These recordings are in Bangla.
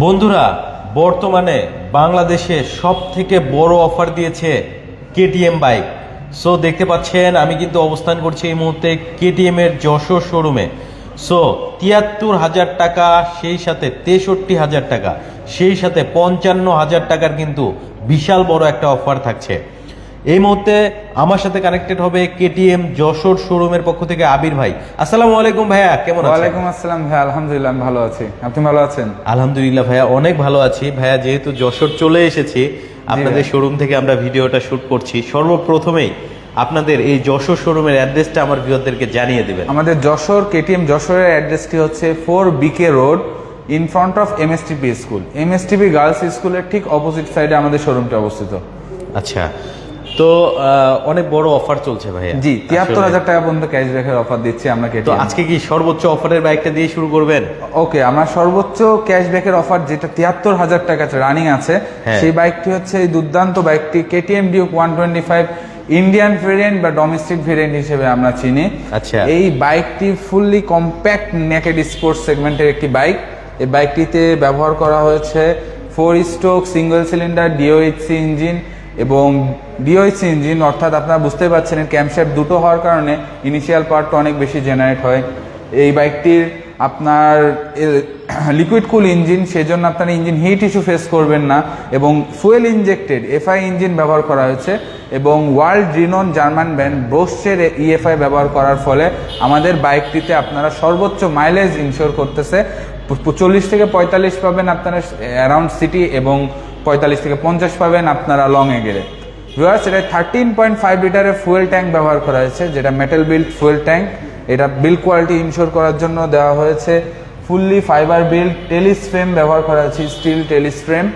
বন্ধুরা, বর্তমানে বাংলাদেশে সবথেকে বড় অফার দিয়েছে কেটিএম বাইক। সো দেখতে পাচ্ছেন আমি কিন্তু অবস্থান করছি এই মুহূর্তে কেটিএম এর যশোর শোরুমে। সো ৭৩,০০০ টাকা, সেই সাথে ৬৩,০০০ টাকা, সেই সাথে ৫৫,০০০ টাকার কিন্তু বিশাল বড় একটা অফার থাকছে। এই মুহূর্তে আমার সাথে কানেক্টেড হবে কেটিএম যশোর শোরুমের পক্ষ থেকে আবির ভাই। আসসালামু আলাইকুম ভাইয়া, কেমন আছেন? ওয়ালাইকুম আসসালাম ভাইয়া, আলহামদুলিল্লাহ আমি ভালো আছি। আপনি ভালো আছেন? আলহামদুলিল্লাহ ভাইয়া, অনেক ভালো আছি ভাইয়া। যেহেতু যশোর চলে এসেছি, আপনাদের শোরুম থেকে আমরা ভিডিওটা শুট করছি, সর্বপ্রথমেই আপনাদের এই যশোর শোরুমের অ্যাড্রেসটা আমার ভিউয়ারদেরকে জানিয়ে দিবেন। আমাদের যশোর কেটিএম যশোরের অ্যাড্রেসটি হচ্ছে 4 BK road, in front of MSTP school. MSTP girls স্কুলের ঠিক অপোজিট সাইডে আমাদের শোরুমটি অবস্থিত। আচ্ছা, তো অনেক বড় অফার চলছে ভাইয়া। জি, ৭৩,০০০ টাকা পর্যন্ত ক্যাশব্যাকের অফার দিচ্ছি আমরা তো কেটিএম। আজকে কি সর্বোচ্চ অফারের বাইকটা দিয়ে শুরু করবেন? ওকে, আমরা সর্বোচ্চ ক্যাশব্যাকের অফার যেটা ৭৩,০০০ টাকা রানিং আছে, সেই বাইকটি হচ্ছে এই দুর্দান্ত বাইকটি কেটিএম ডিউক 125 ইন্ডিয়ান ভেরিয়েন্ট বা ডোমেস্টিক ভেরিয়েন্ট হিসেবে আমরা চিনি। আচ্ছা, এই এই বাইকটি ফুললি কম্প্যাক্ট নেকেড স্পোর্টস সেগমেন্টের একটি বাইক। এই বাইকটিতে ব্যবহার করা হয়েছে 4 স্ট্রোক সিঙ্গেল সিলিন্ডার ডিওএইচসি ইঞ্জিন, এবং ডিওএইচসি ইঞ্জিন অর্থাৎ আপনারা বুঝতে পারছেন ক্যামশ্যাফট দুটো হওয়ার কারণে ইনিশিয়াল পাওয়ারটা অনেক বেশি জেনারেট হয়। এই বাইকটির আপনার লিকুইড কুল ইঞ্জিন, সেজন্য আপনার ইঞ্জিন হিট ইস্যু ফেস করবেন না, এবং ফুয়েল ইনজেক্টেড এফআই ইঞ্জিন ব্যবহার করা হয়েছে, এবং ওয়ার্ল্ড রিনোন জার্মান ব্র্যান্ড বোস্টের ইএফআই ব্যবহার করার ফলে আমাদের বাইকটিতে আপনারা সর্বোচ্চ মাইলেজ ইনশিওর করতেছে। 40 থেকে 45 পাবেন আপনারা অ্যারাউন্ড সিটি, এবং 45 থেকে 50 পাবেন আপনারা লং এ গেলে। ভিউয়ার্স, এটা 13.5 লিটারের ফুয়েল ট্যাঙ্ক ব্যবহার করা হয়েছে, যেটা মেটাল বিল্ড ফুয়েল ট্যাঙ্ক। এটা বিল্ড কোয়ালিটি ইনশিওর করার জন্য দেওয়া হয়েছে fully fibre build trellis frame ব্যবহার করা হয়েছে, steel trellis frame.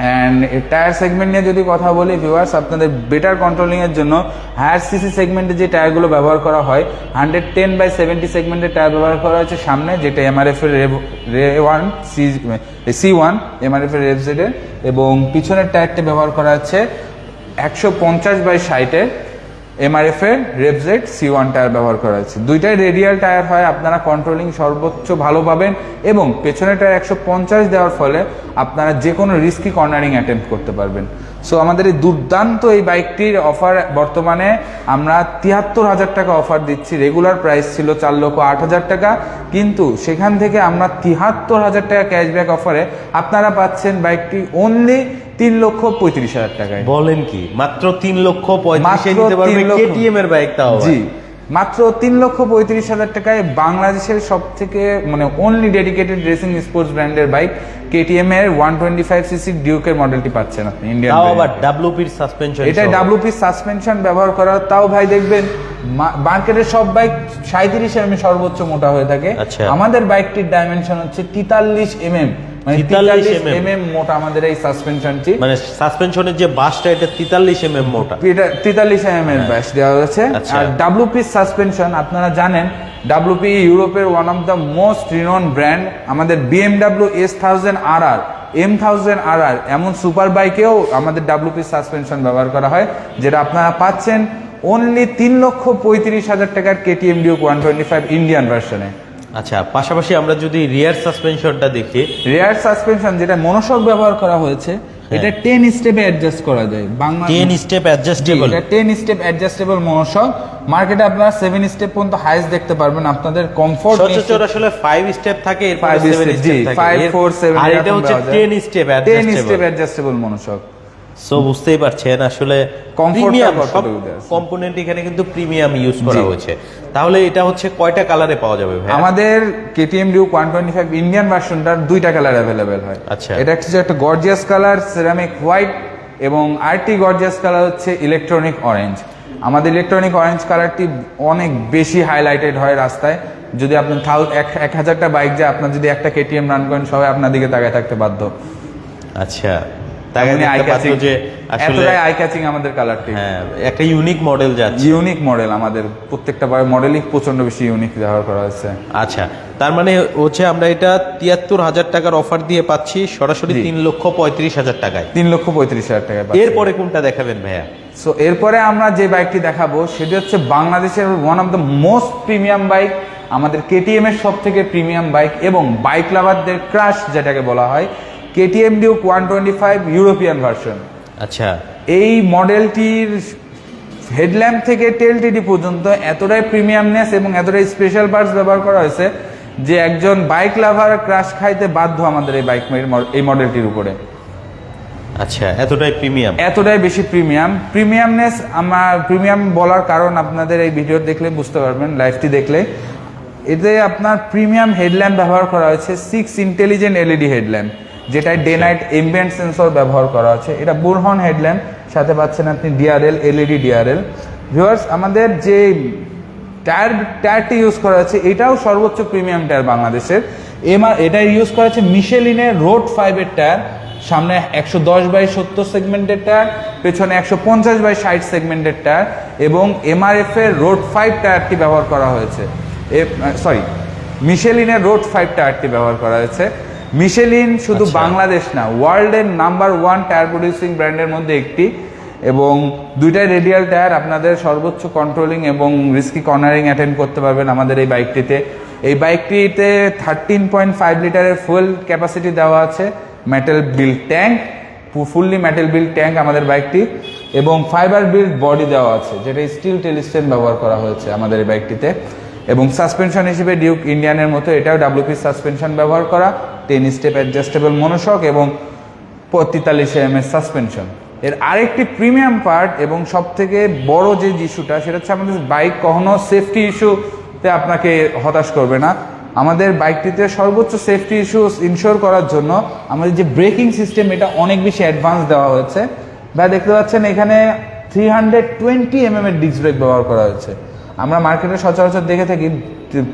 And tyre segment নিয়ে যদি কথা বলি ভিউয়ার্স, আপনাদের বেটার কন্ট্রোলিংয়ের জন্য হায়ার সিসি সেগমেন্টে যে টায়ারগুলো ব্যবহার করা হয় 110/70 সেগমেন্টের টায়ার ব্যবহার করা হয়েছে সামনে, যেটা এমআরএফ এর রে1 C1 এমআরএফ এর রেভজেড এর, এবং পিছনের টায়ারটি ব্যবহার করা হচ্ছে 150/60 এমআরএফ এর রেভজেড C1 টায়ার ব্যবহার করা হয়েছে। দুইটাই রেডিয়াল টায়ার হয়, আপনারা কন্ট্রোলিং সর্বোচ্চ ভালো পাবেন, এবং পেছনের টায়ার 150 দেওয়ার ফলে আপনারা যে কোনো রিস্কি কর্নারিং অ্যাটেম্প করতে পারবেন। সো আমাদের এই দুর্দান্ত এই বাইকটির অফার বর্তমানে আমরা ৭৩,০০০ টাকা অফার দিচ্ছি। রেগুলার প্রাইস ছিল 4,08,000 টাকা, কিন্তু সেখান থেকে আমরা ৭৩,০০০ টাকা ক্যাশব্যাক অফারে আপনারা পাচ্ছেন বাইকটি অনলি ৩,35,০০০ টাকায়। বলেন কি, মাত্র ৩,35,০০০ নিতে পারবে কেটিএম এর বাইক? তাও জি, মাত্র ৩,35,০০০ টাকায় বাংলাদেশের সব থেকে অনলি ডেডিকেটেড রেসিং স্পোর্টস ব্র্যান্ডের বাইক কেটিএম এর 125cc ডিউকের মডেলটি পাচ্ছেন আপনি ইন্ডিয়ান। তাও আবার ডাব্লিউপির সাসপেনশন। এটা ডাব্লিউপি সাসপেনশন ব্যবহার করা। তাও ভাই দেখবেন মার্কেটের সব বাইক 37 mm সর্বোচ্চ মোটা হয়ে থাকে, আমাদের বাইকটির ডাইমেনশন হচ্ছে 43 mm, 43 mm মোটা আমাদের এই সাসপেনশনটি। সাসপেনশনের যে বাসটা, এটা 43 mm মোটা, এটা 43 mm এর বাস দেওয়া হয়েছে। আর ডাব্লিউপি সাসপেনশন আপনারা জানেন, ডাব্লিউপি ইউরোপের one of the most renown brand. আমাদের BMW S1000 RR, M1000 RR এমন সুপার বাইকেও আমাদের ডাব্লিউপি সাসপেনশন ব্যবহার করা হয়, যেটা আপনারা পাচ্ছেন অনলি ৩,35,০০০ টাকার কেটিএম ডিউক 125 ইন্ডিয়ান ভার্সনে। আচ্ছা, পাশাপাশি আমরা যদি রিয়ার সাসপেনশনটা দেখি, রিয়ার সাসপেনশন যেটা মনোশক ব্যবহার করা হয়েছে, এটা 10 স্টেপে অ্যাডজাস্ট করা যায়। 10 স্টেপ অ্যাডজাস্টেবল, এটা 10 স্টেপ অ্যাডজাস্টেবল মনোশক। মার্কেটে আপনারা 7 স্টেপ পর্যন্ত হাইস্ট দেখতে পারবেন। আপনাদের কমফোর্ট সচরাচর আসলে 5 স্টেপ থাকে, এরপর 7 স্টেপ থাকে, 5, 4, 7, আর এটা হচ্ছে 10 স্টেপ অ্যাডজাস্টেবল মনোশক। সো বুঝতেই পারছেন আসলে কম্পোনেন্ট এখানে কিন্তু প্রিমিয়াম ইউজ করা হয়েছে। তাহলে এটা হচ্ছে কয়টা কালারে পাওয়া যাবে ভাই? আমাদের কেটিএম ডিউক 125 ইন্ডিয়ান ভার্সনটার 2টা কালার অ্যাভেলেবেল হয়। আচ্ছা, এটা হচ্ছে একটা গর্জিয়াস কালার সেরামিক হোয়াইট, এবং আরেকটি গর্জিয়াস কালার হচ্ছে ইলেকট্রনিক অরেঞ্জ। আমাদের ইলেকট্রনিক অরেঞ্জ কালারটি অনেক বেশি হাইলাইটেড হয় রাস্তায়। যদি আপনি 1,000টা বাইক যায়, আপনার যদি একটা কেটিএম রান করেন, সবাই আপনার দিকে তাকায় থাকতে বাধ্য। আচ্ছা, আমাদের কালারটি একটা ইউনিক মডেল যাচ্ছে, ইউনিক মডেল। আমাদের প্রত্যেকটা মডেলই প্রচন্ড বেশি ইউনিক ব্যবহার করা হয়েছে। আচ্ছা, তার মানে হচ্ছে আমরা এটা ৭৩,০০০ টাকার অফার দিয়ে পাচ্ছি সরাসরি ৩,35,০০০ টাকায়। ৩,35,০০০ টাকায়। এরপরে কোনটা দেখাবেন ভাইয়া? সো এরপরে আমরা যে বাইকটি দেখাবো সেটি হচ্ছে বাংলাদেশের one of the most premium bike, আমাদের কেটিএম এর সব থেকে প্রিমিয়াম বাইক এবং বাইক লাভারদের ক্রাশ যেটাকে বলা হয়, কেটিএম ডিউক 125 ইউরোপিয়ান ভার্সন। আচ্ছা, এই মডেলটির হেডল্যাম্প থেকে টেল টিডি পর্যন্ত এতটাই প্রিমিয়ামনেস এবং এতটাই স্পেশাল পার্টস ব্যবহার করা হয়েছে যে একজন বাইক লাভার ক্রাশ খাইতে বাধ্য আমাদের এই এই মডেলটির উপরে। আচ্ছা, এতটাই প্রিমিয়াম, এতটাই বেশি প্রিমিয়ামনেস। আমার প্রিমিয়াম বলার কারণ আপনাদের এই ভিডিও দেখলে বুঝতে পারবেন, লাইভটি দেখলে। এতে আপনার প্রিমিয়াম হেডল্যাম্প ব্যবহার করা হয়েছে 6 ইন্টেলিজেন্ট এলইডি হেডল্যাম্প, যেটায় ডে নাইট এম্বিয়েন্ট সেন্সর ব্যবহার করা আছে। এটা বুলহর্ন হেডল্যাম্প, সাথে পাচ্ছেন আপনি ডিআরএল, এলইডি ডিআরএল। ভিউয়ার্স, আমাদের যে টায়ারটি ইউজ করা আছে এটাও সর্বোচ্চ প্রিমিয়াম টায়ার বাংলাদেশের। এটা ইউজ করা আছে মিশেলিনের রোড 5 এর টায়ার। সামনে 110/70 সেগমেন্টের টায়ার, পেছনে 150/60 সেগমেন্টের টায়ার এবং এমআরএফ এর রোড 5 টায়ারটি ব্যবহার করা হয়েছে। মিশেলিনের রোড 5 টায়ারটি ব্যবহার করা হয়েছে। মিশেলিন শুধু বাংলাদেশ না, ওয়ার্ল্ডের নাম্বার 1 টায়ার প্রডিউসিং ব্র্যান্ডের মধ্যে একটি, এবং দুইটাই রেডিয়াল টায়ার। আপনাদের সর্বোচ্চ কন্ট্রোলিং এবং রিস্কি কর্নারিং অ্যাটেন্ড করতে পারবেন আমাদের এই বাইকটিতে। এই বাইকটিতে 13.5 লিটারের ফুয়েল ক্যাপাসিটি দেওয়া আছে, metal build tank, fully metal build tank আমাদের বাইকটি, এবং ফাইবার বিল্ড বডি দেওয়া আছে, যেটা স্টিল টেলিস্টেন ব্যবহার করা হয়েছে আমাদের এই বাইকটিতে। এবং সাসপেনশন হিসেবে ডিউক ইন্ডিয়ানের মতো এটাও ডাব্লিউপি সাসপেনশন ব্যবহার করা, 10 স্টেপ অ্যাডজাস্টেবল মনোশক এবং 43 mm সাসপেনশন। এর আরেকটি প্রিমিয়াম পার্ট এবং সব থেকে বড় যে ইস্যুটা, সেটা হচ্ছে আমাদের বাইক কখনো সেফটি ইস্যুতে আপনাকে হতাশ করবে না। আমাদের বাইকটিতে সর্বোচ্চ সেফটি ইস্যুস ইনশোর করার জন্য আমাদের যে ব্রেকিং সিস্টেম, এটা অনেক বেশি অ্যাডভান্স দেওয়া হয়েছে। ভাই দেখতে পাচ্ছেন এখানে 320 mm এর ডিস্ক ব্রেক ব্যবহার করা হয়েছে। আমরা মার্কেটে সচরাচর দেখে থাকি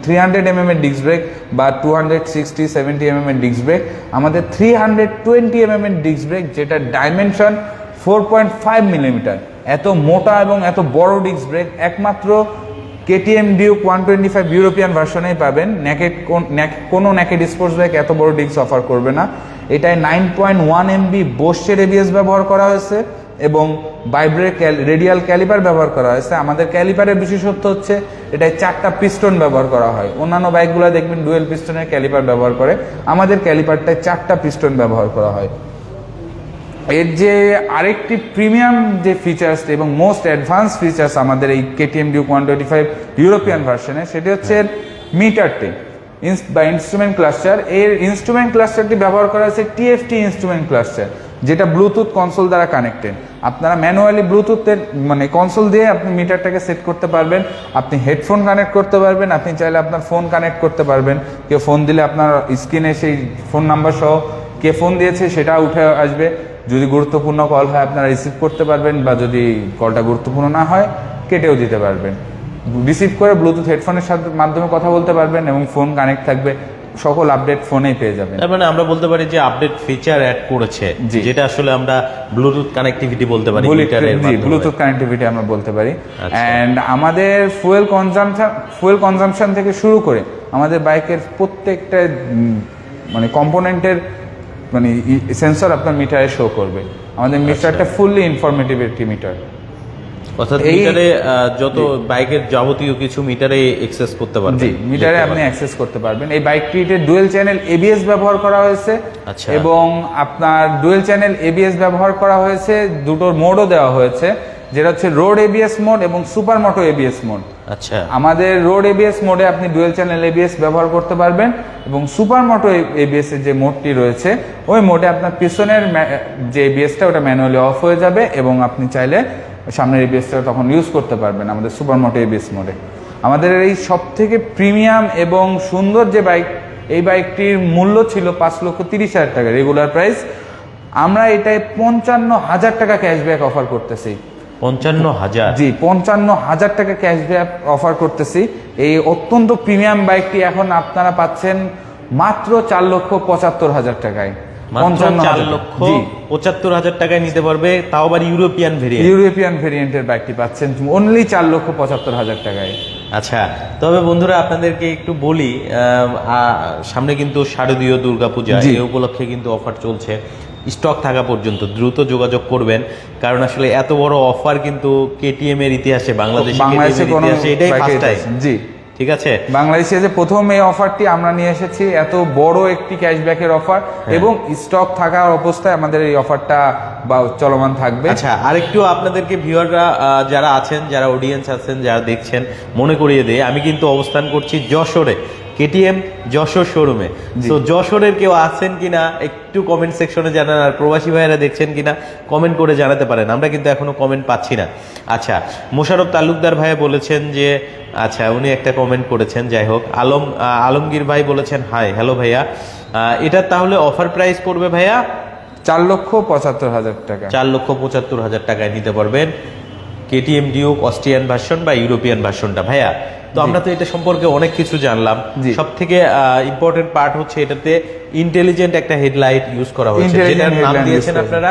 300 mm এর ডিস্ক ব্রেক বা 260-70 mm এর ডিস্ক ব্রেক। আমাদের 320 mm এর ডিস্ক ব্রেক, যেটা ডাইমেনশন 4.5 মিলিমিটার। এত মোটা এবং এত বড় ডিস্ক ব্রেক একমাত্র কেটিএম ডিউক 125 ইউরোপিয়ান ভার্সনেই পাবেন। কোনো নেকেড স্পোর্টস বাইক এত বড় ডিস্ক অফার করবে না। এটায় 9.1 MB বোস্টের এবিএস ব্যবহার করা হয়েছে এবং বাইব্রেক রেডিয়াল ক্যালিপার ব্যবহার করা হয়েছে। আমাদের ক্যালিপারের বিশেষত্ব হচ্ছে এটায় 4টা পিস্টন ব্যবহার করা হয়। অন্যান্য বাইকগুলো দেখবেন ডুয়েল পিস্টনের ক্যালিপার ব্যবহার করে, আমাদের ক্যালিপারটায় 4টা পিস্টন ব্যবহার করা হয়। এর যে আরেকটি প্রিমিয়াম যে ফিচার্স এবং মোস্ট অ্যাডভান্স ফিচার্স আমাদের এই কেটিএম ডিউক 125 ইউরোপিয়ান ভার্সনে, সেটি হচ্ছে মিটারটি বা ইনস্ট্রুমেন্ট ক্লাস্টার। এর ইনস্ট্রুমেন্ট ক্লাস্টারটি ব্যবহার করা হয়েছে টিএফটি ইনস্ট্রুমেন্ট ক্লাস্টার, যেটা ব্লুটুথ কনসোল দ্বারা কানেক্টেড। আপনারা ম্যানুয়ালি ব্লুটুথের কনসোল দিয়ে আপনি মিটারটাকে সেট করতে পারবেন। আপনি হেডফোন কানেক্ট করতে পারবেন, আপনি চাইলে আপনার ফোন কানেক্ট করতে পারবেন। কেউ ফোন দিলে আপনার স্ক্রিনে সেই ফোন নাম্বার সহ কে ফোন দিয়েছে সেটা উঠে আসবে। যদি গুরুত্বপূর্ণ কল হয় আপনারা রিসিভ করতে পারবেন, বা যদি কলটা গুরুত্বপূর্ণ না হয় কেটেও দিতে পারবেন। রিসিভ করে ব্লুটুথ হেডফোনের মাধ্যমে কথা বলতে পারবেন এবং ফোন কানেক্ট থাকবে। সকল আপডেট ফোনেই পেয়ে যাবেন। তার মানে আমরা বলতে পারি যে আপডেট ফিচার অ্যাড করেছে, যেটা আসলে আমরা ব্লুটুথ কানেক্টিভিটি বলতে পারি। ব্লুটুথ কানেক্টিভিটি আমরা বলতে পারি। অ্যান্ড আমাদের ফুয়েল কনজাম্পশন থেকে শুরু করে আমাদের বাইকের প্রত্যেকটা কম্পোনেন্টের সেন্সর আপনার মিটারে শো করবে। আমাদের মিটারটা ফুললি ইনফরমেটিভ একটি মিটার, অর্থাৎ মিটারে যত বাইকের যাবতীয় কিছু মিটারে অ্যাক্সেস করতে পারবেন। জি, মিটারে আপনি অ্যাক্সেস করতে পারবেন। এই বাইকটিতে ডুয়েল চ্যানেল এবিএস ব্যবহার করা হয়েছে। আচ্ছা। এবং আপনার ডুয়েল চ্যানেল এবিএস ব্যবহার করা হয়েছে, দুটোর মোডও দেওয়া হয়েছে, যেটা হচ্ছে রোড এবিএস মোড এবং সুপার মোটো এবিএস মোড। আচ্ছা। আমাদের রোড এবিএস মোডে আপনি ডুয়েল চ্যানেল এবিএস ব্যবহার করতে পারবেন, এবং সুপার মোটো এবিএস এর যে মোডটি রয়েছে ওই মোডে আপনার পিছনের যে এবিএসটা ওটা ম্যানুয়ালি অফ হয়ে যাবে এবং আপনি চাইলে সামনের এবিএসটা তখন ইউজ করতে পারবেন আমাদের সুপার মোটো এবিএস মোডে। আমাদের এই সব থেকে প্রিমিয়াম এবং সুন্দর যে বাইক, এই বাইকটির মূল্য ছিল 5,30,000 টাকা রেগুলার প্রাইস। আমরা এটায় 55,000 টাকা ক্যাশব্যাক অফার করতেছি। 55,000? জি, 55,000 টাকা ক্যাশব্যাক অফার করতেছি। এই অত্যন্ত প্রিমিয়াম বাইকটি এখন আপনারা পাচ্ছেন মাত্র 4,75,000 টাকায়। 4,75,000 টাকায় নিতে পারবে, তাও আবার ইউরোপিয়ান ভেরিয়েন্টের বাইকটি পাচ্ছেন অনলি 4,75,000 টাকায়। আচ্ছা, তবে বন্ধুরা আপনাদেরকে একটু বলি, সামনে কিন্তু শারদীয় দুর্গাপূজা, এই উপলক্ষে কিন্তু অফার চলছে। স্টক থাকা পর্যন্ত দ্রুত যোগাযোগ করবেন, কারণ আসলে এত বড় অফার কিন্তু কেটিএম এর ইতিহাসে, বাংলাদেশে এটাই ফার্স্ট টাইম। জি, ঠিক আছে। বাংলাদেশে যে প্রথম এই অফারটি আমরা নিয়ে এসেছি, এত বড় একটি ক্যাশব্যাকের অফার এবং স্টক থাকার অবস্থায় আমাদের এই অফারটা চলমান থাকবে। আচ্ছা, আরেকটু আপনাদেরকে ভিউয়াররা যারা আছেন, যারা অডিয়েন্স আছেন, যারা দেখছেন, মনে করিয়ে দেয় আমি কিন্তু অবস্থান করছি যশোরে, কেটিএম যশোর শোরুমে। তো যশোরের কেউ আছেন কিনা একটু কমেন্ট সেকশনে জানান, আর প্রবাসী ভাইয়েরা দেখছেন কিনা কমেন্ট করে জানাতে পারেন, আমরা কিন্তু এখনো কমেন্ট পাচ্ছি না। আচ্ছা, মোশাররফ তালুকদার ভাইয়া বলেছেন যে, আচ্ছা উনি একটা কমেন্ট করেছেন, যাই হোক। আলমগীর ভাই বলেছেন হাই, হ্যালো ভাইয়া। এটা তাহলে অফার প্রাইস পড়বে ভাইয়া 4,75,000 টাকা। 4,75,000 টাকায় নিতে পারবেন কেটিএম ডিউক অস্ট্রিয়ান ভার্সন বা ইউরোপিয়ান ভার্সনটা। ভাইয়া তো আমরা তো এটা সম্পর্কে অনেক কিছু জানলাম, সব থেকে ইম্পর্টেন্ট পার্ট হচ্ছে এটাতে ইন্টেলিজেন্ট একটা হেডলাইট ইউজ করা হয়েছে, যেটার নাম দিয়েছেন আপনারা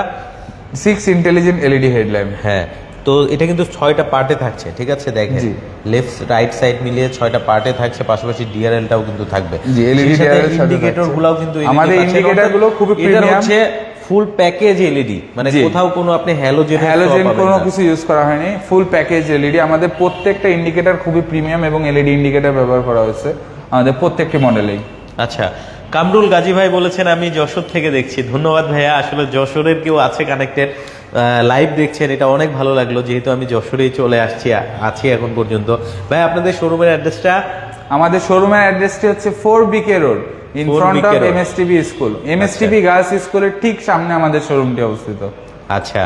6 ইন্টেলিজেন্ট এলইডি হেডল্যাম্প। হ্যাঁ, তো এটা কিন্তু 6টা পার্টে থাকছে, ঠিক আছে। দেখেন লেফট রাইট সাইড মিলিয়ে 6টা পার্টে থাকছে, পাশাপাশি ডিআরএলটাও কিন্তু থাকবে। জি, এলইডি ডিআরএল ইন্ডিকেটর গুলোও কিন্তু আমাদের ইন্ডিকেটর গুলো খুবই প্রিমিয়াম, হচ্ছে ফুল প্যাকেজ এলইডি, মানে কোথাও কোনো আপনি হ্যালোজেন কোনো কিছু ইউজ করা হয়নি, ফুল প্যাকেজ এলইডি। আমাদের প্রত্যেকটা ইন্ডিকেটর খুবই প্রিমিয়াম এবং এলইডি ইন্ডিকেটর ব্যবহার করা হয়েছে আমাদের প্রত্যেকটি মডেলেই। আচ্ছা, কামরুল গাজী ভাই বলেছেন আমি যশোর থেকে দেখছি। ধন্যবাদ ভাইয়া, আসলে যশোরের কেউ আছে কানেক্টেড, লাইভ দেখছেন, এটা অনেক ভালো লাগলো, যেহেতু আমি যশোরেই চলে আছি এখন পর্যন্ত। ভাই আপনাদের শোরুমের অ্যাড্রেসটা? আমাদের শোরুমের অ্যাড্রেসটি হচ্ছে 4BK road, in front of MSTB school. MSTB girls স্কুলের ঠিক সামনে আমাদের শোরুমটি অবস্থিত। আচ্ছা,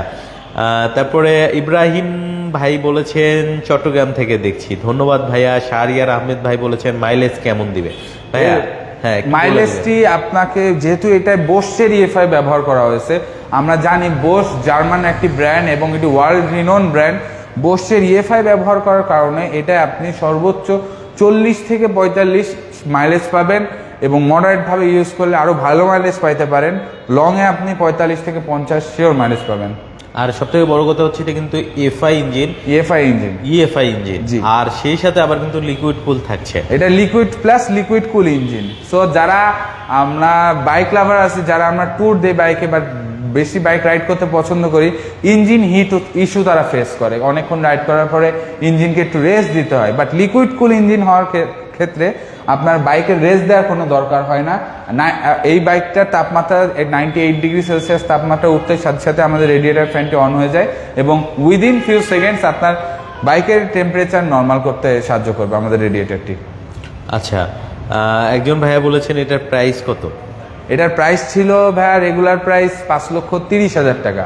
তারপরে ইব্রাহিম ভাই বলেছেন চট্টগ্রাম থেকে দেখছি। ধন্যবাদ ভাইয়া। শাহরিয়ার আহমেদ ভাই বলেছেন মাইলেজ কেমন দিবে ভাইয়া? হ্যাঁ, মাইলেজটি আপনাকে, যেহেতু এটা বোসের ইএফআই ব্যবহার করা হয়েছে, আমরা জানি বোস জার্মান একটি ব্র্যান্ড এবং এটি ওয়ার্ল্ড রিনোন ব্র্যান্ড। বোসের ইএফআই ব্যবহার করার কারণে এটা আপনি সর্বোচ্চ 40 থেকে 45 মাইলেজ পাবেন এবং মডারেট ভাবে ইউজ করলে আরো ভালো মাইলেজ পাইতে পারেন। লং এ আপনি 45 থেকে 50 শিওর মাইলেজ পাবেন। আর সবথেকে বড় কথা হচ্ছে এটা কিন্তু ইএফআই ইঞ্জিন, ইএফআই ইঞ্জিন, আর সেই সাথে আবার কিন্তু লিকুইড কুল থাকছে। এটা লিকুইড প্লাস লিকুইড কুল ইঞ্জিন। সো যারা আমরা বাইক লাভার আছি, যারা আমরা ট্যুর দেই বাইকে বা বেশি বাইক রাইড করতে পছন্দ করি, ইঞ্জিন হিট ইস্যু তারা ফেস করে, অনেকক্ষণ রাইড করার পরে ইঞ্জিনকে একটু রেস্ট দিতে হয়। বাট লিকুইড কুল ইঞ্জিন হওয়ার ক্ষেত্রে আপনার বাইকের রেস্ট দেওয়ার কোনো দরকার হয় না। এই বাইকটার তাপমাত্রা 98 ডিগ্রি সেলসিয়াস তাপমাত্রা উঠতে সাথে সাথে আমাদের রেডিয়েটর ফ্যানটি অন হয়ে যায় এবং উইদিন ফিউ সেকেন্ডস আপনার বাইকের টেম্পারেচার নর্মাল করতে সাহায্য করবে আমাদের রেডিয়েটরটি। আচ্ছা, একজন ভাইয়া বলেছেন এটার প্রাইস কত? এটার প্রাইস ছিল ভাইয়া রেগুলার প্রাইস 5,30,000 টাকা।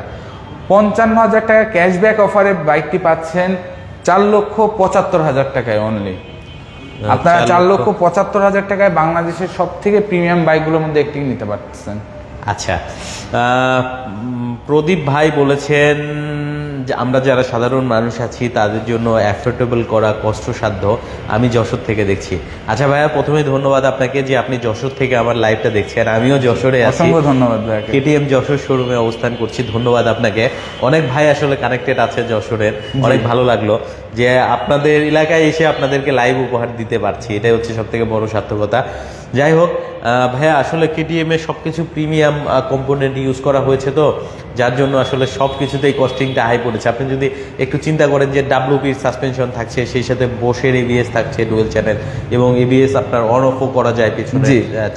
55,000 টাকা ক্যাশব্যাক অফারে বাইকটি পাচ্ছেন 4,75,000 টাকায় অনলি। আপনারা 4,75,000 টাকায় বাংলাদেশের সব থেকে প্রিমিয়াম বাইকগুলোর মধ্যে একটি নিতে পারতেছেন। আচ্ছা, প্রদীপ ভাই বলেছেন যে আমরা যারা সাধারণ মানুষ আছি তাদের জন্য অ্যাফোর্ডেবল করা কষ্টসাধ্য, আমি যশোর থেকে দেখছি। আচ্ছা ভাইয়া, প্রথমে ধন্যবাদ আপনাকে যে আপনি যশোর থেকে আমার লাইভটা দেখছেন। আমিও যশোরে আছি, অসংখ্য ধন্যবাদ ভাই। কেটিএম যশোর শোরুমে অবস্থান করছি, ধন্যবাদ আপনাকে। অনেক ভাই আসলে কানেক্টেড আছে যশোরের, অনেক ভালো লাগলো যে আপনাদের এলাকায় এসে আপনাদেরকে লাইভ উপহার দিতে পারছি, এটাই হচ্ছে সব থেকে বড় সার্থকতা। যাই হোক ভাইয়া, আসলে কেটিএম এর সবকিছু প্রিমিয়াম কম্পোনেন্ট ইউজ করা হয়েছে, তো যার জন্য আসলে সব কিছুতেই কস্টিংটা হাই পড়েছে। আপনি যদি একটু চিন্তা করেন যে ডাব্লিউপির সাসপেনশন থাকছে, সেই সাথে বোসের এবিএস থাকছে ডুয়েল চ্যানেল, এবং এবিএস আপনার অন অফও করা যায় পিছনে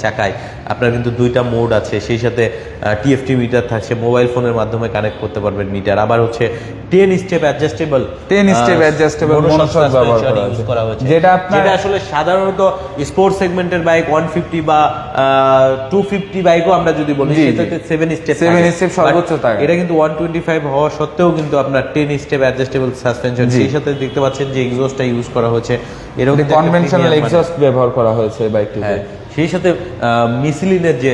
চাকায়, আপনার কিন্তু 2টা মোড আছে, সেই সাথে টিএফটি মিটার থাকছে, মোবাইল ফোনের মাধ্যমে কানেক্ট করতে পারবেন মিটার, আবার হচ্ছে 10 স্টেপ অ্যাডজাস্টেবল ইউজ করা হয়েছে, যেটা আসলে সাধারণত স্পোর্টস সেগমেন্টের বাইক 150 বা 250 বাইকও আমরা যদি বলি সেটাতে 7 স্টেপ সর্বোচ্চ থাকে। এটা কিন্তু 125 হওয়া সত্ত্বেও কিন্তু আপনার 10 স্টেপ অ্যাডজাস্টেবল সাসপেনশন, সেই সাথে দেখতে পাচ্ছেন যে এক্সস্টটা ইউজ করা হয়েছে, এরকম কনভেনশনাল এক্সস্ট ব্যবহার করা হয়েছে বাইকটিতে। সেই সাথে মিশেলিনের যে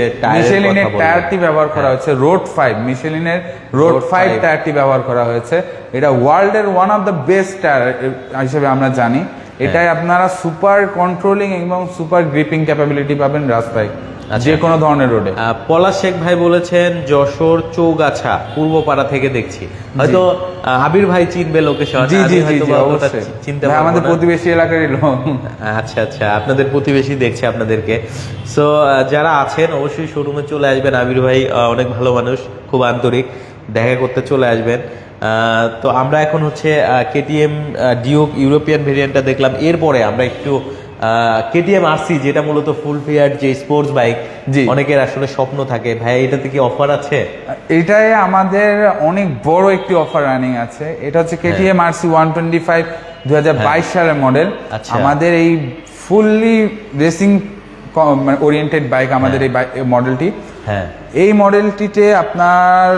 টায়ারটি ব্যবহার করা হয়েছে রোড 5, মিশেলিনের রোড 5 টায়ারটি ব্যবহার করা হয়েছে। এটা ওয়ার্ল্ডের one of the best tyre হিসেবে আমরা জানি। এটাই আপনারা সুপার কন্ট্রোলিং এবং সুপার গ্রিপিং ক্যাপাবিলিটি পাবেন রাস্তায় যে কোনো ধরনের রোডে। পলাশ শেখ ভাই বলেছেন যশোর চৌগাছা পূর্বপাড়া থেকে দেখছি, হয়তো আবির ভাই চিনবে লোকেশন। চিনতে আমাদের প্রতিবেশী এলাকারই লোক। আচ্ছা আচ্ছা, আপনাদের প্রতিবেশী দেখছে আপনাদেরকে। সো যারা আছেন অবশ্যই শোরুমে চলে আসবেন। আবির ভাই অনেক ভালো মানুষ, খুব আন্তরিক, দেখা করতে চলে আসবেন। তো আমরা এখন হচ্ছে কেটিএম ডিউক ইউরোপিয়ান ভেরিয়েন্টটা দেখলাম, এরপরে আমরা একটু কেটিএম আরসি, যেটা মূলত ফুল ফেয়ার যে স্পোর্টস বাইক, জি। অনেকের আসলে স্বপ্ন থাকে ভাই, এটাতে কি অফার আছে? এটাই আমাদের অনেক বড় একটি অফার রানিং আছে। এটা হচ্ছে কেটিএম আরসি 125 2022 সালের মডেল। আচ্ছা। আমাদের এই ফুললি রেসিং ওরিয়েন্টেড বাইক আমাদের এই মডেলটি। হ্যাঁ, এই মডেলটিতে আপনার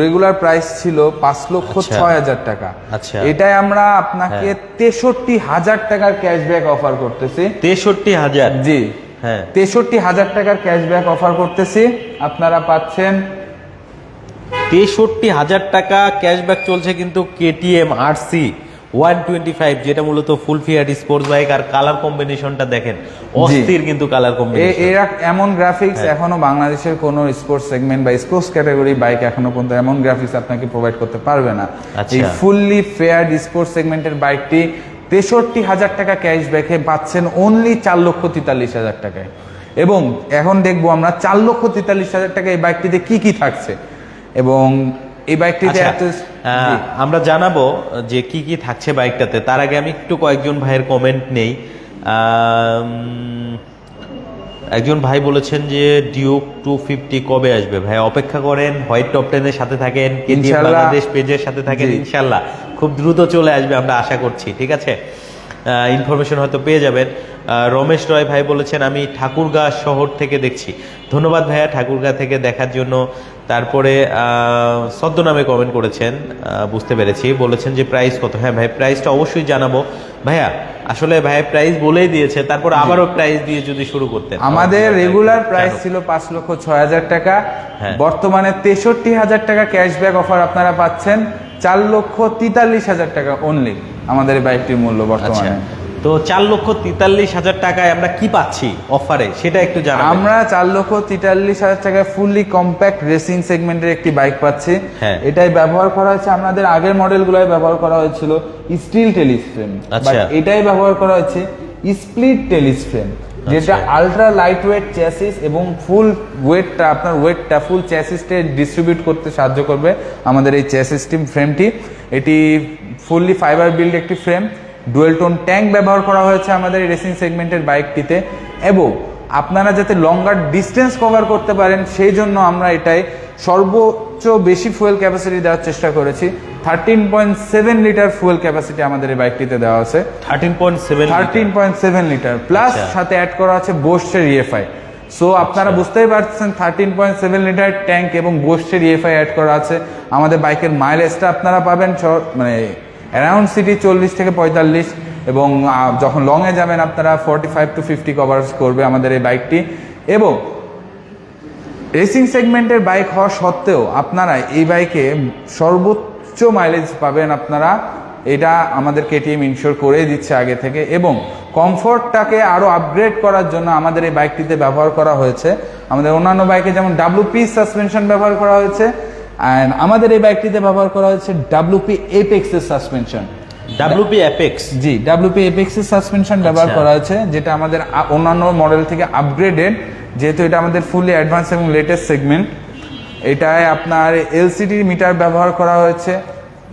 রেগুলার প্রাইস ছিল 5,06,000 টাকা। আচ্ছা। এটাই আমরা আপনাকে 63,000 টাকার ক্যাশব্যাক অফার করতেছি। 63,000? জি হ্যাঁ, 63,000 টাকার ক্যাশব্যাক অফার করতেছি। আপনারা পাচ্ছেন 63,000 টাকা ক্যাশব্যাক চলছে কিন্তু কেটিএম আরসি 125, যেটা মূলত ফুল ফিয়ার স্পোর্টস বাইক। আর কালার কম্বিনেশনটা দেখেন, অস্থির কিন্তু কালার কম্বিনেশন। এরা এমন গ্রাফিক্স এখনো বাংলাদেশের কোন স্পোর্টস সেগমেন্ট বা স্পোর্টস ক্যাটাগরি বাইক এখনো পর্যন্ত এমন গ্রাফিক্স আপনাকে প্রোভাইড করতে পারবে না। আচ্ছা। এই ফুললি ফেয়ার স্পোর্টস সেগমেন্টের বাইকটি 63,000 টাকা ক্যাশব্যাকে পাচ্ছেন অনলি 4,43,000 টাকায়। এবং এখন দেখবো আমরা 4,43,000 টাকা এই বাইকটিতে কি কি থাকছে এবং এই বাইকটিতে আচ্ছা, আমরা জানাবো যে কি কি থাকছে বাইকটাতে। তার আগে আমি একটু কয়েকজন ভাইয়ের কমেন্ট নেই। একজন ভাই বলেছেন যে ডিউক 250 কবে আসবে? ভাই অপেক্ষা করেন, হোয়াইট টপ 10-এর সাথে থাকেন, কেটিএম ইনশাআল্লাহ। বাংলাদেশ পেজের সাথে থাকেন, ইনশাল্লাহ খুব দ্রুত চলে আসবে, আমরা আশা করছি। ঠিক আছে, ইনফরমেশন হয়তো পেয়ে যাবেন। রমেশ রয় ভাই বলেছেন আমি ঠাকুরগাঁ শহর থেকে দেখছি। ধন্যবাদ ভাইয়া ঠাকুরগাঁ থেকে দেখার জন্য। তারপরে ছদ্মনামে কমেন্ট করেছেন, বুঝতে পেরেছি। বলেছেন যে প্রাইস কত? হ্যাঁ ভাই, প্রাইসটা অবশ্যই জানাবো। ভাইয়া আসলে ভাই প্রাইস বলেই দিয়েছে, তারপর আবারও প্রাইস দিয়ে যদি শুরু করতেন। আমাদের রেগুলার প্রাইস ছিল 5,06,000 টাকা। হ্যাঁ। বর্তমানে 63,000 টাকা ক্যাশব্যাক অফার আপনারা পাচ্ছেন 4,43,000 টাকা অনলি আমাদের এই বাইকটির মূল্য আচ্ছা, বর্তমানে। তো 4,43,000 টাকায় আমরা কি পাচ্ছি অফারে, সেটা একটু জানাবেন। আমরা 4,43,000 টাকায় ফুললি কম্প্যাক্ট রেসিং সেগমেন্টের একটি বাইক পাচ্ছি। হ্যাঁ। এটাই ব্যবহার করা হয়েছে, আমাদের আগের মডেলগুলোয় ব্যবহার করা হয়েছিল স্টিল টেলিস্ফ্রেম, আচ্ছা। এটাই ব্যবহার করা হয়েছে স্প্লিট টেলিস্ফ্রেম, যেটা আলট্রা লাইট ওয়েট চ্যাসিস এবং ফুল ওয়েটটা আপনার ওয়েটটা ফুল চ্যাসিসকে ডিস্ট্রিবিউট করতে সাহায্য করবে আমাদের এই চ্যাসিস ফ্রেমটি। এটি ফুললি ফাইবার বিল্ড একটি ফ্রেম। ডুয়েল টোন ট্যাঙ্ক ব্যবহার করা হয়েছে আমাদের এই রেসিং সেগমেন্টের বাইকটিতে। এবং আপনারা যাতে লঙ্গার ডিস্টেন্স কভার করতে পারেন সেই জন্য আমরা এটাই সর্বোচ্চ বেশি ফুয়েল ক্যাপাসিটি দেওয়ার চেষ্টা করেছি। 13.7 লিটার ফুয়েল ক্যাপাসিটি আমাদের এই বাইকটিতে দেওয়া আছে। 13.7 লিটার প্লাস সাথে অ্যাড করা আছে বোস্টের ইএফআই। সো আপনারা বুঝতেই পারছেন 13.7 লিটার ট্যাঙ্ক এবং বোস্টের ইএফআই অ্যাড করা আছে। আমাদের বাইকের মাইলেজটা আপনারা পাবেন মানে অ্যারাউন্ড সিটি 40 থেকে 45, এবং যখন লংয়ে যাবেন আপনারা 45 to 50 কভার করবে আমাদের এই বাইকটি। এবং রেসিং সেগমেন্টের বাইক হওয়া সত্ত্বেও আপনারা এই বাইকে সর্বোচ্চ মাইলেজ পাবেন আপনারা, এটা আমাদের কেটিএম ইনশোর করে দিচ্ছে আগে থেকে। এবং কমফোর্টটাকে আরও আপগ্রেড করার জন্য আমাদের এই বাইকটিতে ব্যবহার করা হয়েছে, আমাদের অন্যান্য বাইকে যেমন WP সাসপেনশন ব্যবহার করা হয়েছে, অ্যান্ড আমাদের এই বাইকটিতে ব্যবহার করা হয়েছে WP Apex এর সাসপেনশন। WP Apex? জি, WP Apex এর সাসপেনশন ব্যবহার করা হয়েছে, যেটা আমাদের অন্যান্য মডেল থেকে আপগ্রেডেড, যেহেতু এটা আমাদের ফুলি অ্যাডভান্স এবং লেটেস্ট সেগমেন্ট। এটায় আপনার LCD মিটার ব্যবহার করা হয়েছে,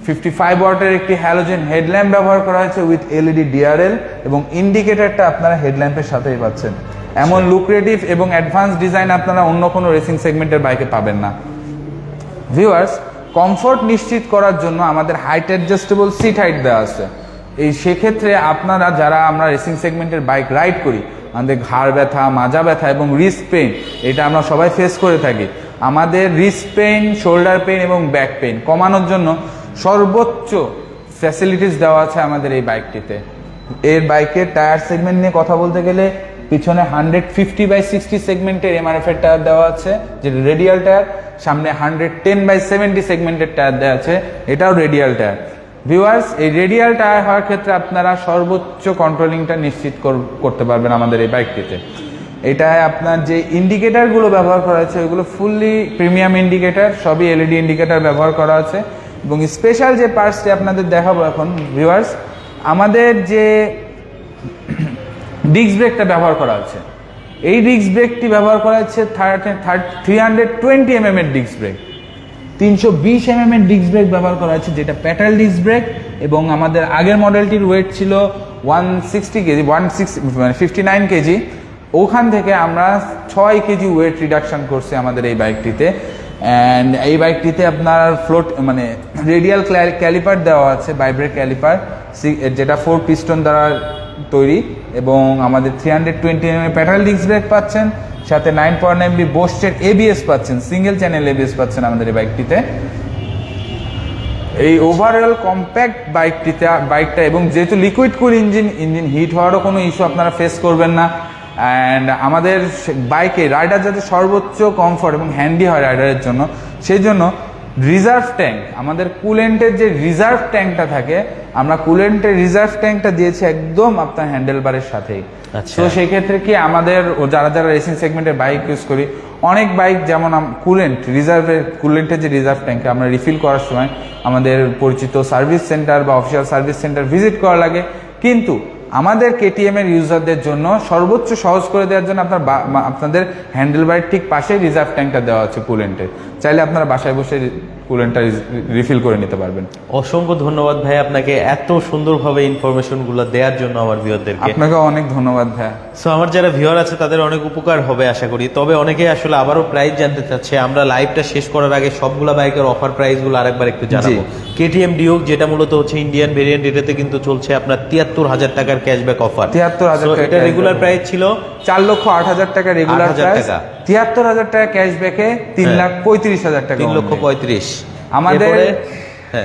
55 ওয়াটের একটি হ্যালোজেন হেডল্যাম্প ব্যবহার করা হয়েছে উইথ LED DRL, এবং ইন্ডিকেটরটা আপনারা হেডল্যাম্পের সাথেই পাচ্ছেন। এমন লুক্রেটিভ এবং অ্যাডভান্স ডিজাইন আপনারা অন্য কোনো রেসিং সেগমেন্টের বাইকে পাবেন না। ভিউয়ার্স, কমফোর্ট নিশ্চিত করার জন্য আমাদের হাইট অ্যাডজাস্টেবল সিট হাইট দেওয়া আছে। এই সেক্ষেত্রে আপনারা যারা আমরা রেসিং সেগমেন্টের বাইক রাইড করি, আমাদের ঘাড় ব্যথা, মাজা ব্যথা এবং রিস্ট পেইন, এটা আমরা সবাই ফেস করে থাকি। আমাদের রিস্ট পেইন, শোল্ডার পেইন এবং ব্যাক পেইন কমানোর জন্য সর্বোচ্চ ফ্যাসিলিটিস দেওয়া আছে আমাদের এই বাইকটিতে। এর বাইকের টায়ার সেগমেন্ট নিয়ে কথা বলতে গেলে পিছনে 150/60 সেগমেন্টের MRF এর টায়ার দেওয়া আছে, যেটা রেডিয়াল টায়ার। সামনে 110/70 সেগমেন্টের টায়ার দেওয়া আছে, এটাও রেডিয়াল টায়ার। ভিউয়ার্স, এই রেডিয়াল টায়ার হওয়ার ক্ষেত্রে আপনারা সর্বোচ্চ কন্ট্রোলিংটা নিশ্চিত করতে পারবেন আমাদের এই বাইকটিতে। এটায় আপনার যে ইন্ডিকেটারগুলো ব্যবহার করা হয়েছে ওইগুলো ফুললি প্রিমিয়াম ইন্ডিকেটার, সবই LED ইন্ডিকেটার ব্যবহার করা আছে। এবং স্পেশাল যে পার্টসটি আপনাদের দেখাবো এখন ভিউয়ার্স, আমাদের যে ডিস্ক ব্রেকটা ব্যবহার করা আছে, এই ডিস্ক ব্রেকটি ব্যবহার করা হচ্ছে 320 mm এর ডিস্ক ব্রেক, 320 mm এর ডিস্ক ব্রেক ব্যবহার করা হচ্ছে, যেটা প্যাটাল ডিস্ক ব্রেক। এবং আমাদের আগের মডেলটির ওয়েট ছিল 160 কেজি 59 কেজি, ওখান থেকে আমরা 6 কেজি ওয়েট রিডাকশন করছি আমাদের এই বাইকটিতে। অ্যান্ড এই বাইকটিতে আপনার ফ্লোট মানে রেডিয়াল ক্যালিপার দেওয়া আছে, ভাইব্রেট ক্যালিপার, যেটা 4 পিস্টন দ্বারা তৈরি, এবং আমাদের 320 mm প্যাডাল ডিস্ক ব্রেক পাচ্ছেন, সাথে 9.9 বোস্টের এবিএস পাচ্ছেন, সিঙ্গেল চ্যানেল এবিএস পাচ্ছেন আমাদের এই বাইকটিতে। এই ওভারঅল কম্প্যাক্ট বাইকটা, এবং যেহেতু লিকুইড কুল ইঞ্জিন হিট হওয়ারও কোনো ইস্যু আপনারা ফেস করবেন না। অ্যান্ড আমাদের বাইকে রাইডার যাতে সর্বোচ্চ কমফর্ট এবং হ্যান্ডি হয় রাইডারের জন্য, সেই জন্য রিজার্ভ ট্যাঙ্ক, আমাদের কুলেন্টের যে রিজার্ভ ট্যাঙ্কটা থাকে, আমরা কুলেন্টের রিজার্ভ ট্যাঙ্কটা দিয়েছি একদম আপনার হ্যান্ডেল বারের সাথেই। তো সেই ক্ষেত্রে কি আমাদের যারা রেসিং সেগমেন্টের বাইক ইউজ করি, অনেক বাইক যেমন কুলেন্টের যে রিজার্ভ ট্যাঙ্ক আমরা রিফিল করার সময় আমাদের পরিচিত সার্ভিস সেন্টার বা অফিসিয়াল সার্ভিস সেন্টার ভিজিট করা লাগে, কিন্তু আমাদের কেটিএম এর ইউজারদের জন্য সর্বোচ্চ সহজ করে দেওয়ার জন্য আপনাদের হ্যান্ডেল বারের ঠিক পাশে রিজার্ভ ট্যাঙ্কটা দেওয়া আছে কুলেন্টের, চাইলে আপনারা বাসায় বসে কুলেন্টটা রিফিল করে নিতে পারবেন। অসংখ্য ধন্যবাদ ভাই আপনাকে এত সুন্দরভাবে ইনফরমেশনগুলো দেওয়ার জন্য আমার ভিউয়ারদেরকে। আপনাকে অনেক ধন্যবাদ ভাই। সো আমার যারা ভিউয়ার আছে তাদের অনেক উপকার হবে আশা করি। তবে অনেকে আসলে আবারও প্রাইস জানতে চাচ্ছে, আমরা লাইভটা শেষ করার আগে সবগুলা বাইকের অফার প্রাইসগুলো আরেকবার একটু জানাবো। কেটিএম ডিউক যেটা মূলত হচ্ছে ইন্ডিয়ান ভেরিয়েন্ট, এটাতে কিন্তু চলছে আপনার 73,000 টাকার ক্যাশব্যাক অফার। 73,000 টাকা। এটা রেগুলার প্রাইস ছিল 4,08,000 টাকা রেগুলার প্রাইস, 73,000 টাকা ক্যাশব্যাকে 3,35,000 টাকা, 3,35,000। আমাদের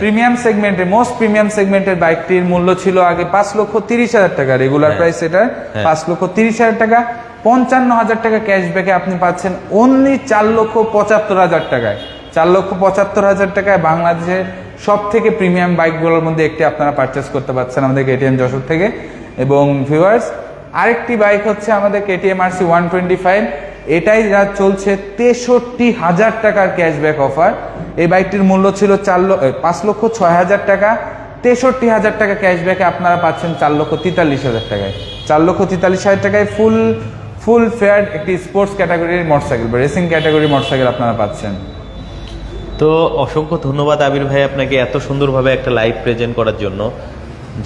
প্রিমিয়াম সেগমেন্টের মোস্ট প্রিমিয়াম সেগমেন্টের বাইকটির মূল্য ছিল আগে 5,30,000 টাকা, রেগুলার প্রাইস এটা 5,30,000 টাকা। 55,000 টাকা ক্যাশব্যাকে আপনি পাচ্ছেন অনলি 4,75,000 টাকায়। 4,75,000 টাকায় বাংলাদেশের সব থেকে প্রিমিয়াম বাইকগুলোর মধ্যে একটি আপনারা পারচেস করতে পারছেন আমাদের কেটিএম যশোর থেকে। এবং ভিউয়ার্স, আরেকটি বাইক হচ্ছে আমাদের কেটিএম আরসি 125, এটাই যা চলছে 63,000 টাকার ক্যাশব্যাক অফার। এই বাইকটির মূল্য ছিল 5,06,000 টাকা, 63,000 টাকা ক্যাশব্যাকে আপনারা পাচ্ছেন 4,43,000 টাকায়। 4,43,000 টাকায় ফুল ফেয়ার একটি স্পোর্টস ক্যাটাগরির মোটরসাইকেল বা রেসিং ক্যাটাগরির মোটরসাইকেল আপনারা পাচ্ছেন। তো অসংখ্য ধন্যবাদ আবির ভাই আপনাকে এত সুন্দরভাবে একটা লাইভ প্রেজেন্ট করার জন্য।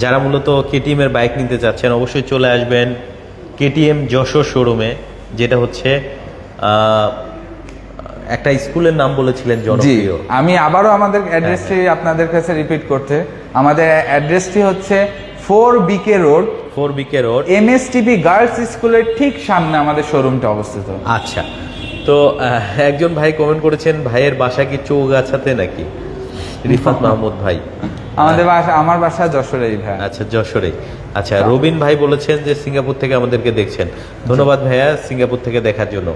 যারা মূলত কেটিএম এর বাইক নিতে চাচ্ছেন অবশ্যই চলে আসবেন কেটিএম যশোর শোরুমে, যেটা হচ্ছে একটা স্কুলের নাম বলেছিলেন জনপ্রিয়। আমি আবারও আমাদের অ্যাড্রেসটি আপনাদের কাছে রিপিট করতে, আমাদের অ্যাড্রেসটি হচ্ছে 4BK রোড, MSTP গার্লস স্কুলের ঠিক সামনে আমাদের শোরুমটা অবস্থিত। আচ্ছা, তো একজন ভাই কমেন্ট করেছেন ভাইয়ের বাসা কি চৌগাছাতে নাকি? রিফাত মাহমুদ ভাই। আমার বাসা যশোরেই ভাই। আচ্ছা, যশোরে। আচ্ছা, রবিন ভাই বলেছেন যে সিঙ্গাপুর থেকে আমাদেরকে দেখছেন। ধন্যবাদ ভাইয়া সিঙ্গাপুর থেকে দেখার জন্য।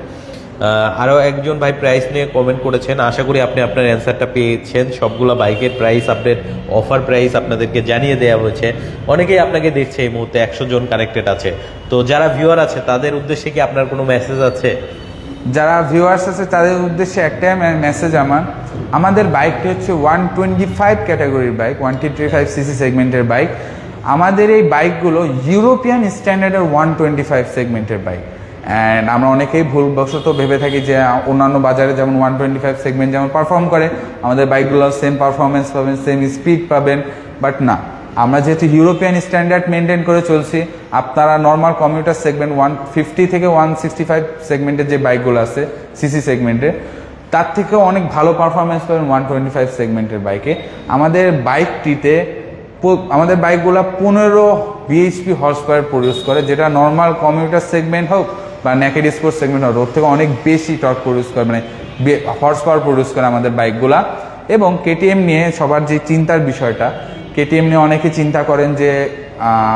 আরও একজন ভাই প্রাইস নিয়ে কমেন্ট করেছেন, আশা করি আপনি আপনার অ্যান্সারটা পেয়েছেন। সবগুলো বাইকের প্রাইস আপডেট, অফার প্রাইস আপনাদেরকে জানিয়ে দেওয়া হয়েছে। অনেকেই আপনাকে দেখছে এই মুহূর্তে, 100 জন কানেক্টেড আছে। তো যারা ভিউয়ার আছে তাদের উদ্দেশ্যে কি আপনার কোনো মেসেজ আছে? যারা ভিউয়ার্স আছে তাদের উদ্দেশ্যে একটাই মেসেজ আমাদের বাইকটি হচ্ছে 125 ক্যাটাগরির বাইক, 125 সিসি সেগমেন্টের বাইক। আমাদের এই বাইকগুলো ইউরোপিয়ান স্ট্যান্ডার্ডের 125 সেগমেন্টের বাইক। অ্যান্ড আমরা অনেকেই ভুলবশত ভেবে থাকি যে অন্যান্য বাজারে যেমন 125 সেগমেন্ট যেমন পারফর্ম করে, আমাদের বাইকগুলো সেম পারফরমেন্স পাবেন, সেম স্পিড পাবেন, বাট না, আমরা যেহেতু ইউরোপিয়ান স্ট্যান্ডার্ড মেনটেন করে চলছি, আপনারা নর্মাল কমিউটার সেগমেন্ট 150 থেকে 165 সেগমেন্টের যে বাইকগুলো আছে সিসি সেগমেন্টে, তার থেকেও অনেক ভালো পারফরমেন্স পাবেন 125 সেগমেন্টের বাইকে। আমাদের বাইকগুলো 15 bhp হর্স পাওয়ার প্রডিউস করে, যেটা নর্মাল কমিউটার সেগমেন্ট হোক বা নেকেড স্পোর্টস সেগমেন্ট হোক, ওর থেকে অনেক বেশি টর্ক প্রডিউস করে, মানে হর্স পাওয়ার প্রডিউস করে আমাদের বাইকগুলা। এবং কেটিএম নিয়ে সবার যে চিন্তার বিষয়টা, কেটিএম নিয়ে অনেকে চিন্তা করেন যে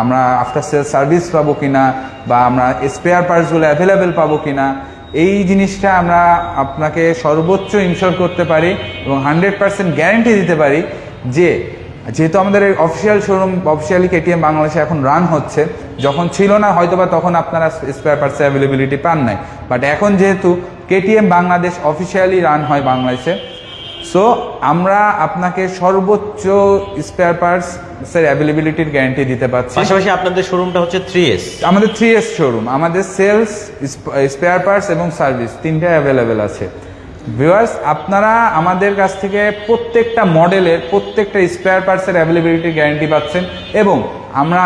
আমরা আফটার সেল সার্ভিস পাবো কিনা, বা আমরা স্পেয়ার পার্টসগুলো অ্যাভেলেবেল পাবো কিনা। এই জিনিসটা আমরা আপনাকে সর্বোচ্চ ইনশিওর করতে পারি এবং 100% গ্যারেন্টি দিতে পারি যে যেহেতু আমাদের এই অফিসিয়াল শোরুম অফিসিয়ালি কেটিএম বাংলাদেশে এখন রান হচ্ছে, যখন ছিল না হয়তোবা তখন আপনারা স্পেয়ার পার্টস অ্যাভেলেবিলিটি পান নাই, বাট এখন যেহেতু কেটিএম বাংলাদেশ অফিসিয়ালি রান হয় বাংলাদেশে, সো আমরা আপনাকে সর্বোচ্চ স্পেয়ার পার্টস এর অ্যাভেলেবিলিটির গ্যারান্টি দিতে পারছি। পাশাপাশি আপনাদের শোরুমটা হচ্ছে 3S, আমাদের 3S শোরুম, আমাদের সেলস, স্পেয়ার পার্টস এবং সার্ভিস তিনটাই অ্যাভেলেবেল আছে। ভিউয়ার্স, আপনারা আমাদের কাছ থেকে প্রত্যেকটা মডেলের প্রত্যেকটা স্পেয়ার পার্টসের অ্যাভেলেবিলিটির গ্যারান্টি পাচ্ছেন, এবং আমরা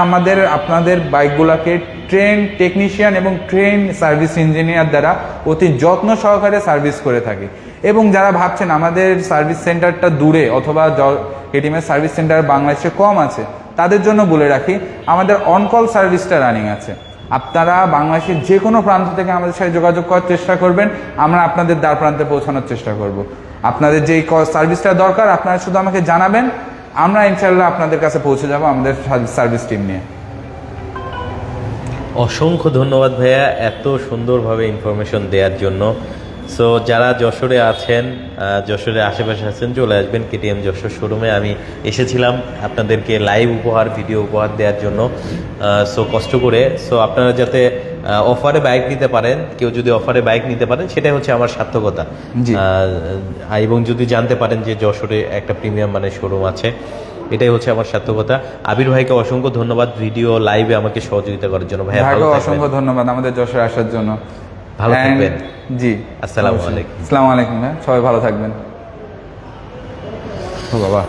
আপনাদের বাইকগুলোকে ট্রেন টেকনিশিয়ান এবং ট্রেন সার্ভিস ইঞ্জিনিয়ার দ্বারা অতি যত্ন সহকারে সার্ভিস করে থাকি। এবং যারা ভাবছেন আমাদের সার্ভিস সেন্টারটা দূরে অথবা কেটিএমের সার্ভিস সেন্টার বাংলাদেশে কম আছে, তাদের জন্য বলে রাখি আমাদের অনকল সার্ভিসটা রানিং আছে। আপনারা বাংলাদেশের যে কোনো প্রান্ত থেকে আমাদের সাথে যোগাযোগ করার চেষ্টা করবেন, আমরা আপনাদের দ্বার প্রান্তে পৌঁছানোর চেষ্টা করব। আপনাদের যেই সার্ভিসটা দরকার আপনারা শুধু আমাকে জানাবেন, আমরা ইনশাল্লাহ আপনাদের কাছে পৌঁছে যাব আমাদের সার্ভিস টিম নিয়ে। অসংখ্য ধন্যবাদ ভাইয়া এত সুন্দরভাবে ইনফরমেশন দেওয়ার জন্য। সো যারা যশোরে আছেন, যশোরের আশেপাশে আছেন, চলে আসবেন কেটিএম যশোর শোরুমে। আমি এসেছিলাম আপনাদেরকে লাইভ উপহার, ভিডিও উপহার দেওয়ার জন্য। সো কষ্ট করে, সো আপনারা যাতে অফারে বাইক নিতে পারেন, কেউ যদি অফারে বাইক নিতে পারেন সেটাই হচ্ছে আমার সার্থকতা। জি। এবং যদি জানতে পারেন যে যশোরে একটা প্রিমিয়াম মানের শোরুম আছে, এটাই হচ্ছে আমার সার্থকতা। আবির ভাইকে অসংখ্য ধন্যবাদ ভিডিও লাইভে আমাকে সহযোগিতা করার জন্য। ভাইয়া ভালো থাকবেন। অসংখ্য ধন্যবাদ আমাদের যশোরে আসার জন্য। ভালো থাকবেন। জি, আসসালামু আলাইকুম। আসসালামু আলাইকুম ভাই, সবাই ভালো থাকবেন। ও বাবা।